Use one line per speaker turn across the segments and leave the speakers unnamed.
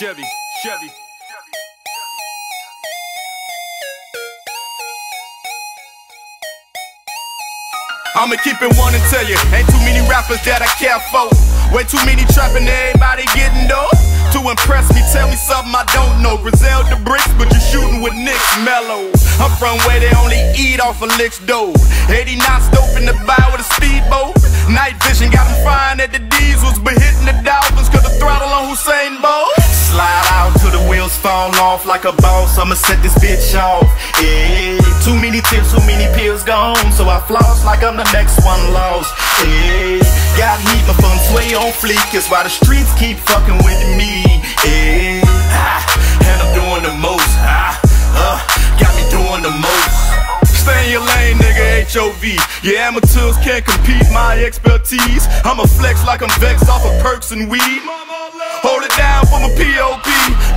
Chevy. I'ma keep it one and tell you, ain't too many rappers that I care for. Way too many trapping, everybody getting dough. To impress me, tell me something I don't know. Griselda bricks, but you shooting with Nick's Mellow. I'm from where they only eat off of licks dough. 89 stove in the bow with a speedboat. Night vision got them frying at the diesels, but hitting the Dolphins cut the throttle on Hussein Bolt. Slide out till the wheels fall off like a boss. I'ma set this bitch off. Yeah. Too many tips, too many pills gone, so I floss like I'm the next one lost. Yeah. Got heat, my fun sway on fleek. It's why the streets keep fucking with me. Yeah. And I'm doing the most. Got me doing the most. Stay in your lane, nigga, HOV. Yeah, amateurs can't compete, my expertise. I'ma flex like I'm vexed off of perks and weed. Hold it down for my POP.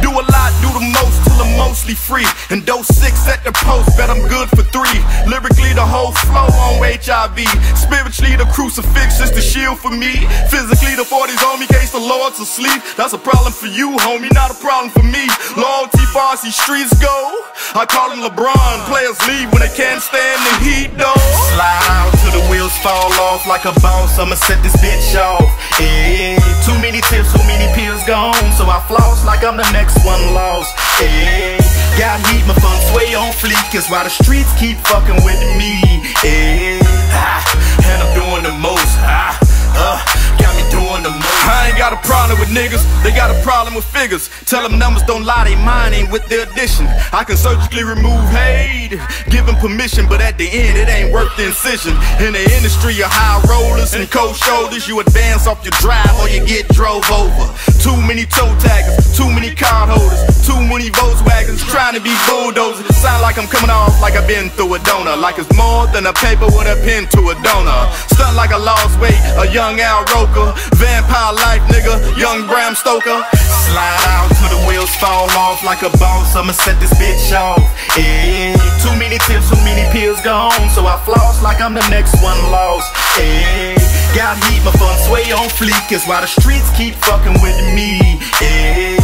Do a lot, do the most till I'm mostly free. And dose 6 at the post, bet I'm good for 3. Lyrically the whole flow on HIV. Spiritually the crucifix is the shield for me. Physically the 40s on me, case the Lord's asleep. That's a problem for you, homie, not a problem for me. Loyalty far as these streets go, I call him LeBron. Players leave when they can't stand the heat though. Slide out till the wheels fall off like a boss. I'ma set this bitch off. Yeah. Too many tips, too many pills gone, so I floss like I'm the next one lost. Yeah. Got heat, my fun sway on fleek. It's why the streets keep fucking with me. Yeah. And I'm doing the most. Got me doing the most. I ain't got a problem with niggas, they got a problem with figures. Tell them numbers don't lie, they mine ain't with the addition. I can surgically remove hate, give them permission, but at the end it ain't worth the incision. In the industry of high rollers and cold shoulders, you advance off your drive or you get drove over. Too many toe taggers, too many card holders, too many Volkswagens trying to be bulldozers. Sound like I'm coming off like I've been through a donor, like it's more than a paper with a pen to a donor. Stunt like I lost weight, a young Al Roker. Vampire life, nigga, young Bram Stoker. Slide out till the wheels fall off like a boss. I'ma set this bitch off. Yeah. Too many tips, too many pills gone, so I floss like I'm the next one lost. Yeah. Got heat, my fun sway on fleek. It's why the streets keep fucking with me. Yeah.